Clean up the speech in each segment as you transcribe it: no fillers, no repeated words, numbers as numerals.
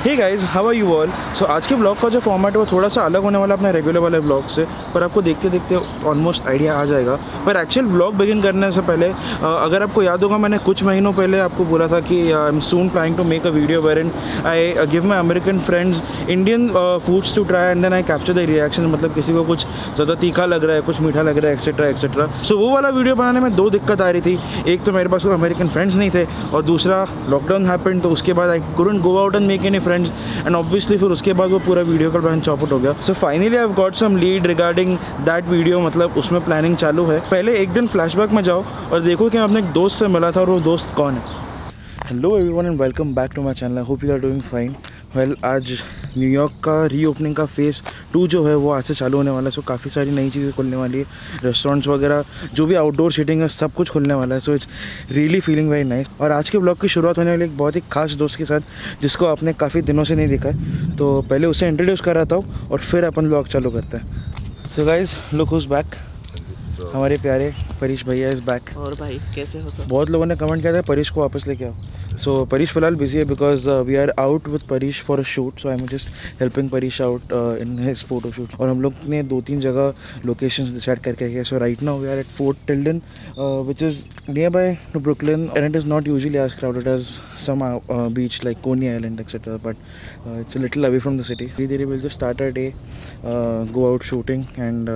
Hey guys, how are you all. So आज के blog का जो फॉर्मेट है वो थोड़ा सा अलग होने वाला है अपने रेगुलर वाले ब्लॉग से, पर आपको देखते देखते ऑलमोस्ट आइडिया आ जाएगा। पर एक्चुअल ब्लॉग बिगिन करने से पहले अगर आपको याद होगा, मैंने कुछ महीनों पहले आपको बोला था कि I am soon planning to make a video wherein I give my American friends Indian foods to try and then I capture the reaction. मतलब किसी को कुछ ज़्यादा तीखा लग रहा है, कुछ मीठा लग रहा है, एक्सेट्रा एक्सेट्रा। सो वो वाला वीडियो बनाने में दो दिक्कत आ रही थी। एक तो मेरे पास कोई अमेरिकन फ्रेंड्स नहीं थे, और दूसरा लॉकडाउन हैपेंड, तो उसके बाद I couldn't go out and make any friends, and obviously फिर उसके बाद वो पूरा वीडियो का प्लान चॉप आउट हो गया। So finally I have got some lead regarding that video, मतलब उसमें प्लानिंग चालू है। पहले एक दिन फ्लैशबैक में जाओ और देखो कि मैं अपने एक दोस्त से मिला था, और वो दोस्त कौन है। Hello everyone and welcome back to my channel. I hope you are doing fine. Well, आज न्यूयॉर्क का रीओपनिंग का फेज़ 2 जो है वो आज से चालू होने वाला है। सो काफ़ी सारी नई चीज़ें खुलने वाली है, रेस्टोरेंट्स वगैरह, जो भी आउटडोर सीटिंग है सब कुछ खुलने वाला है। So it's really feeling very nice. और आज के ब्लॉग की शुरुआत होने वाली एक बहुत ही खास दोस्त के साथ, जिसको आपने काफ़ी दिनों से नहीं देखा है। तो पहले उसे इंट्रोड्यूस कराता हूँ और फिर अपन ब्लॉग चालू करते हैं। So guys, look who's back. हमारे प्यारे परीश भैया इज़ बैक। और भाई कैसे हो सब? बहुत लोगों ने कमेंट किया था परीश को वापस लेके आओ। सो परीश फिलहाल बिजी है because we are out with Parish for a shoot. So I am just helping Parish out in his photo shoot. और हम लोग ने 2-3 जगह लोकेशंस डिसाइड करके गए। So right now we are at Fort Tilden which is nearby to Brooklyn, and it is not usually as crowded as some beach like Coney Island etc. But it's a little away from the city. Dhीरे-धीरे we'll just start our day, go out shooting and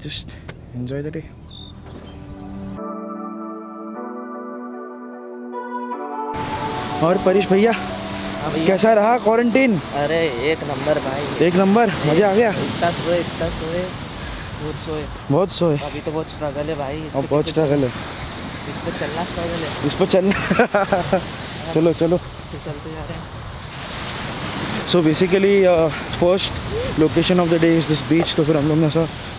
just enjoy the day. और परीश भैया कैसा रहा quarantine? अरे एक number भाई, एक number, मजा आ गया। इतना सोए बहुत सोए। अभी तो बहुत स्ट्रगल है भाई, अब बहुत स्ट्रगल है, इस पर चलना स्ट्रगल है, इस पर चलना। चलो चलो चलते जा रहे हैं। So basically first location of the day is this beach. तो फिर हम लोग ने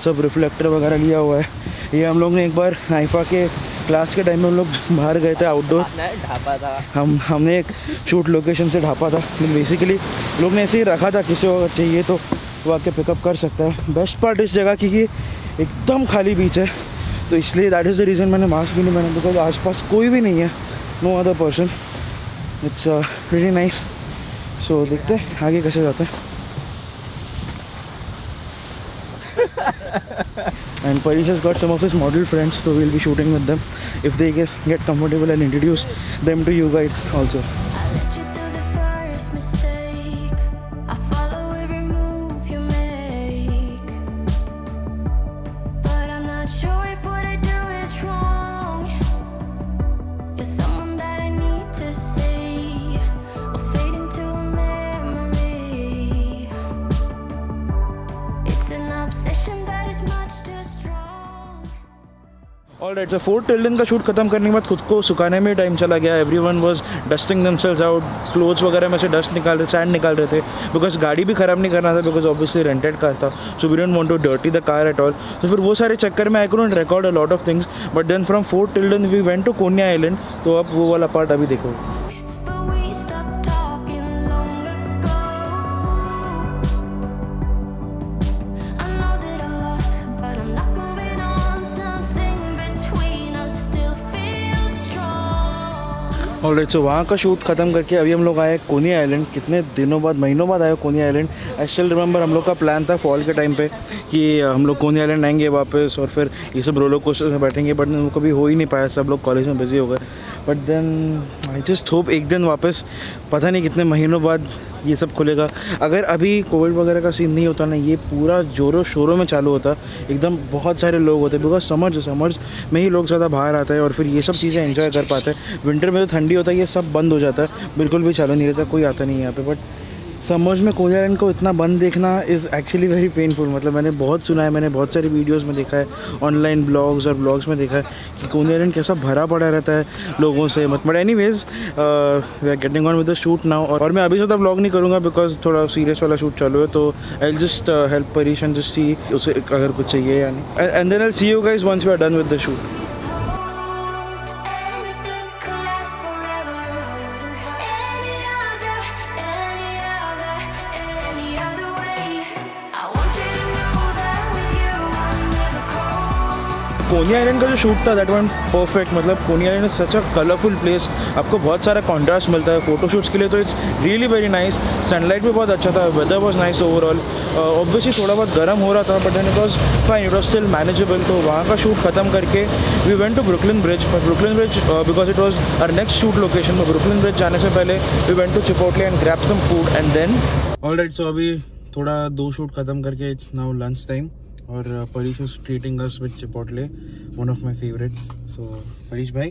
सब रिफ्लेक्टर वगैरह लिया हुआ है। ये हम लोग ने एक बार नाइफा के क्लास के टाइम में हम लोग बाहर गए थे आउटडोर, ढापा था। हमने एक शूट लोकेशन से ढापा था। बेसिकली लोग ने ऐसे ही रखा था, किसी को अगर चाहिए तो वो आके पिकअप कर सकता है। बेस्ट पार्ट इस जगह की कि एकदम खाली बीच है, तो इसलिए दैट इज़ द रीज़न मैंने मास्क भी नहीं पहना, बिकॉज आसपास कोई भी नहीं है, no other person. It's really nice. So देखते हैं आगे कैसे जाते हैं। And Parish has got some of his model friends, so we'll be shooting with them. If they get comfortable, I'll introduce them to you guys also. Alright, so fort Tilden का shoot खत्म करने के बाद खुद को सुखाने में time चला गया। Everyone was dusting themselves out, clothes वगैरह में से डस्ट निकाल रहे, सैंड निकाल रहे थे, बिकॉज गाड़ी भी ख़राब नहीं करना था, बिकॉज ऑब्वियसली रेंटेड कार था। So we don't want to dirty the car at all. तो फिर वो सारे चक्कर में I couldn't record a lot of things, but then from Fort Tilden we went to Coney Island. तो अब वो वाला पार्ट अभी देखो। ऑलराइट, सो वहाँ का शूट खत्म करके अभी हम लोग आए कोनी आइलैंड। कितने दिनों बाद, महीनों बाद आए कोनी आइलैंड। आई स्टिल रिमेंबर हम लोग का प्लान था फॉल के टाइम पे कि हम लोग कोनी आइलैंड आएंगे वापस और फिर ये सब रोलर कोस्टर में बैठेंगे, बट वो कभी हो ही नहीं पाया, सब लोग कॉलेज में बिजी हो गए। But then I just hope एक दिन वापस, पता नहीं कितने महीनों बाद ये सब खुलेगा। अगर अभी कोविड वगैरह का सीन नहीं होता ना, ये पूरा जोरों शोरों में चालू होता, एकदम बहुत सारे लोग होते, बिकॉज समर्स में ही लोग ज़्यादा बाहर आते हैं और फिर ये सब चीज़ें एंजॉय कर पाते हैं। विंटर में तो ठंडी होता है, ये सब बंद हो जाता है, बिल्कुल भी चालू नहीं रहता, कोई आता नहीं है यहाँ पे। बट समर्स में कोनी आइलैंड को इतना बंद देखना इज़ एक्चुअली वेरी पेनफुल। मतलब मैंने बहुत सुना है, मैंने बहुत सारी वीडियोस में देखा है, ऑनलाइन ब्लॉग्स और ब्लॉग्स में देखा है कि कोनी आइलैंड कैसा भरा पड़ा रहता है लोगों से। But anyways we are getting on with the shoot now. और मैं अभी ज़्यादा ब्लॉग नहीं करूँगा बिकॉज थोड़ा सीरियस वाला शूट चालू है। तो I will just help Parish and just see उसे अगर कुछ चाहिए या नहीं, and then I will see you guys once we are done with the shoot. Coney Island का जो शूट था दैट वन परफेक्ट। मतलब Coney Island is such a colourful place, आपको बहुत सारा कॉन्ट्रास्ट मिलता है फोटो शूट्स के लिए, तो it's really very nice. Sunlight भी बहुत अच्छा था, weather was nice overall. Obviously थोड़ा बहुत गर्म हो रहा था but then it was fine, it was still manageable. तो वहाँ का शूट खत्म करके we went to Brooklyn bridge, but Brooklyn bridge because it was our next shoot location. में ब्रुकलिन ब्रिज जाने से पहले we went to Chipotle and grab some food and then alright. सो अभी थोड़ा 2 शूट खत्म करके इट्स नाउ लंच टाइम और Parish is treating us with Chipotle, one of my favourites. So Parish भाई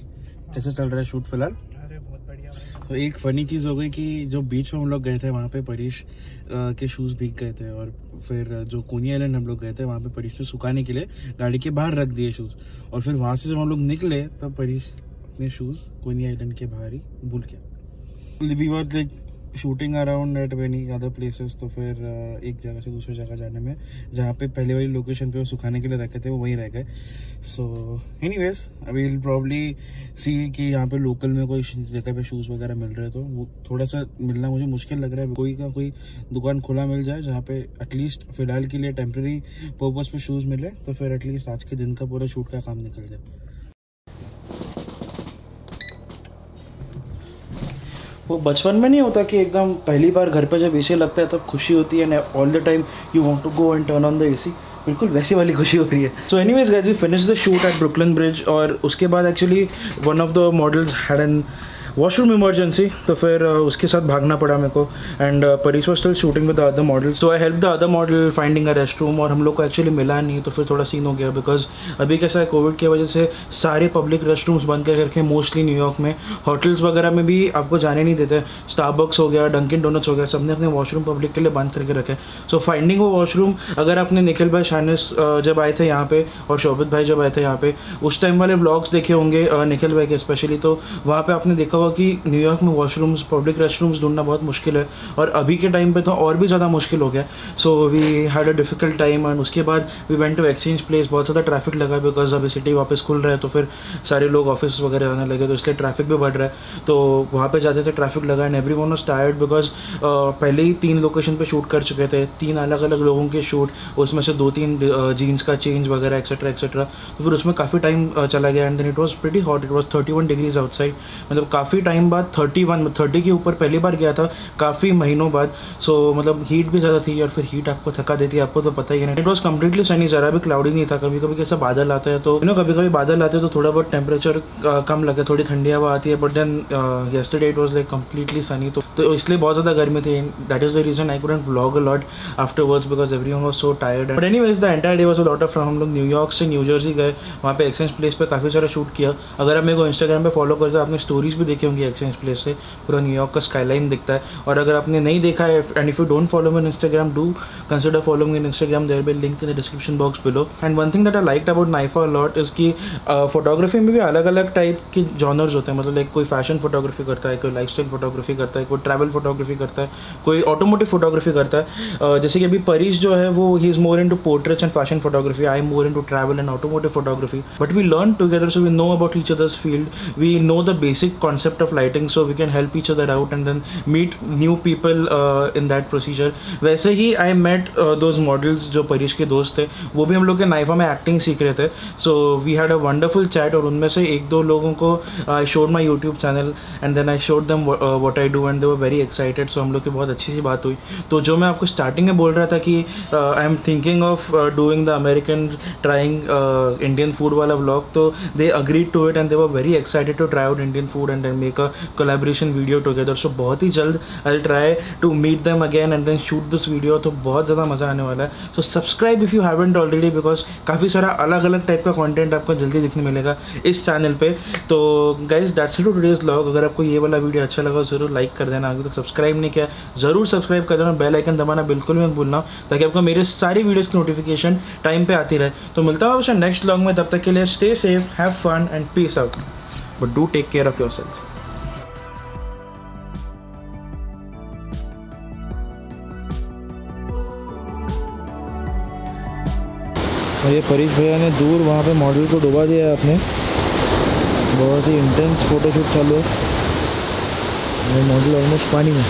कैसे चल रहा है शूट फिलहाल? अरे बहुत बढ़िया। तो एक फ़नी चीज़ हो गई कि जो बीच में हम लोग गए थे वहाँ पे परीश के शूज़ भीग गए थे, और फिर जो कोनी आइलैंड हम लोग गए थे वहाँ पे परीश से सुखाने के लिए गाड़ी के बाहर रख दिए शूज़, और फिर वहाँ से जब हम लोग निकले तब परीश अपने शूज़ कोनी आइलैंड के बाहर ही भूल गया। We were like shooting around at many other places, तो फिर एक जगह से दूसरी जगह जाने में जहाँ पे पहले वाली लोकेशन पे वो सुखाने के लिए रखे थे वो वहीं रह गए। So anyways I will probably see कि यहाँ पे लोकल में कोई जगह पे शूज़ वगैरह मिल रहे हैं, तो वो थोड़ा सा मिलना मुझे मुश्किल लग रहा है। कोई दुकान खुला मिल जाए जहाँ पे एटलीस्ट फ़िलहाल के लिए टेम्प्रेरी पर्पज़ पे शूज़ मिले, तो फिर एटलीस्ट आज के दिन का पूरा शूट का काम निकल जाए। वो बचपन में नहीं होता कि एकदम पहली बार घर पे जब एसी लगता है तब खुशी होती है and all the time you want to go and turn on the AC, बिल्कुल वैसी वाली खुशी हो रही है। So anyways guys we finish the shoot at Brooklyn bridge, और उसके बाद actually one of the models had an washroom emergency, तो फिर उसके साथ भागना पड़ा मेरे को। And Parish was still shooting with the other model, so I help the other model finding a rest room, और हम लोग को एक्चुअली मिला नहीं, तो फिर थोड़ा सीन हो गया बिकॉज अभी कैसा है कोविड की वजह से सारे पब्लिक रेस्ट रूम्स बंद कर रखे मोस्टली न्यूयॉर्क में। होटल्स वगैरह में भी आपको जाने नहीं देते, स्टारबक्स हो गया, डंकिन डोनट्स हो गया, सबने अपने वॉशरूम पब्लिक के लिए बंद करके रखे। सो फाइंडिंग वो वॉशरूम, अगर आपने निखिल भाई शानिस जब आए थे यहाँ पे और शोभित भाई जब आए थे यहाँ पे उस टाइम वाले व्लॉग्स देखे होंगे निखिल भाई के स्पेशली, तो वहाँ पे आपने देखा होगा कि न्यूयॉर्क में वॉशरूम्स पब्लिक रेस्टरूम्स ढूंढना बहुत मुश्किल है, और अभी के टाइम पे तो और भी ज़्यादा मुश्किल हो गया। So we had a difficult time, and उसके बाद we went to exchange place. बहुत ज़्यादा ट्रैफिक लगा बिकॉज अभी सिटी वापस खुल रहा है, तो फिर सारे लोग ऑफिस वगैरह आने लगे, तो इसलिए ट्रैफिक भी बढ़ रहा है। तो वहाँ पे जाते थे ट्रैफिक लगा and everyone was tired because पहले ही 3 लोकेशन पे शूट कर चुके थे, 3 अलग अलग लोगों के शूट, उसमें से 2-3 जीन्स का चेंज वगैरह एक्सेट्रा एक्सेट्रा, तो फिर उसमें काफ़ी टाइम चला गया। And then it was pretty hot, it was 31 degrees outside, मतलब काफ़ी टाइम बाद 30 के ऊपर पहली बार गया था काफ़ी महीनों बाद। सो मतलब हीट भी ज़्यादा थी, और फिर हीट आपको थका देती है, आपको तो पता ही है। इट वॉज कम्प्लीटली सनी, ज़रा भी क्लाउडी नहीं था। कभी कभी कैसा बादल आता है, तो कभी कभी बादल आते हैं तो थोड़ा बहुत टेम्परेचर कम लगे, थोड़ी ठंडी हवा आती है, but then yesterday it was like completely sunny, तो इसलिए बहुत ज़्यादा गर्मी थी। That is the reason I couldn't vlog a lot afterwards because everyone was so tired. But anyways the entire day was a lot of fun. हम लोग New York से new Jersey गए, वहाँ पे एक्सचेंज प्लेस पे काफ़ी सारा शूट किया। अगर आप मेरे को इंस्टाग्राम पे फॉलो करते हो आपने स्टोरीज भी देखी होंगी, एक्सचेंज प्लेस से पूरा न्यूयॉर्क का स्काईलाइन दिखता है। और अगर आपने नहीं देखा है and if you don't follow me in Instagram, do consider following in Instagram, there will link in the description box below. And one thing that I liked about नाइफा लॉट इज़ कि फोटोग्राफी में भी अलग अलग type के genres होते हैं। मतलब लाइक कोई फैशन फोटोग्राफी करता है, कोई लाइफस्टाइल फोटोग्राफी करता है, कोई ट्रैवल फोटोग्राफी करता है, कोई ऑटोमोटिव फोटोग्राफी करता है। जैसे कि अभी परीश जो है वो ही is more into portraits and fashion photography, I am more into travel and automotive photography, but we learn together, so we know about each others field, we know the basic concept of lighting, so we can help each other out and then meet new people in that procedure. वैसे ही I met those models जो परीश के दोस्त थे, वो भी हम लोग के नाइफा में एक्टिंग सीख रहे थे। So we had a wonderful chat, और उनमें से 1-2 लोगों को I showed my YouTube channel and then I showed them what I do and they were very excited. So हम लोग की बहुत अच्छी सी बात हुई। तो जो मैं आपको स्टार्टिंग में बोल रहा था कि I am thinking of doing the American trying Indian food वाला व्लॉग, तो they agreed to it and they were very excited to try out Indian food and then make a collaboration video together. So बहुत ही जल्द I will try to meet them again and then shoot this video, तो बहुत ज़्यादा मज़ा आने वाला है। So subscribe if you haven't already, because काफ़ी सारा अलग अलग टाइप का कंटेंट आपको जल्दी दिखने मिलेगा इस चैनल पे। तो guys that's it to today's vlog. अगर आपको ये वाला वीडियो अच्छा लगा ज़रूर लाइक कर देना, अभी तक सब्सक्राइब नहीं किया ज़रूर सब्सक्राइब कर देना, बेल आइकन दबाना बिल्कुल भी मत भूलना, ताकि आपको मेरे सारी वीडियोज़ की नोटिफिकेशन टाइम पे आती रहे। तो मिलता हूँ आपसे नेक्स्ट व्लॉग में, तब तक के लिए stay safe, have fun and peace out, but do take care of yourself. और ये परीश भैया ने दूर वहाँ पे मॉडल को डुबा दिया है आपने, बहुत ही इंटेंस फोटोशूट चालू है, मॉडल ऑलमोस्ट पानी में।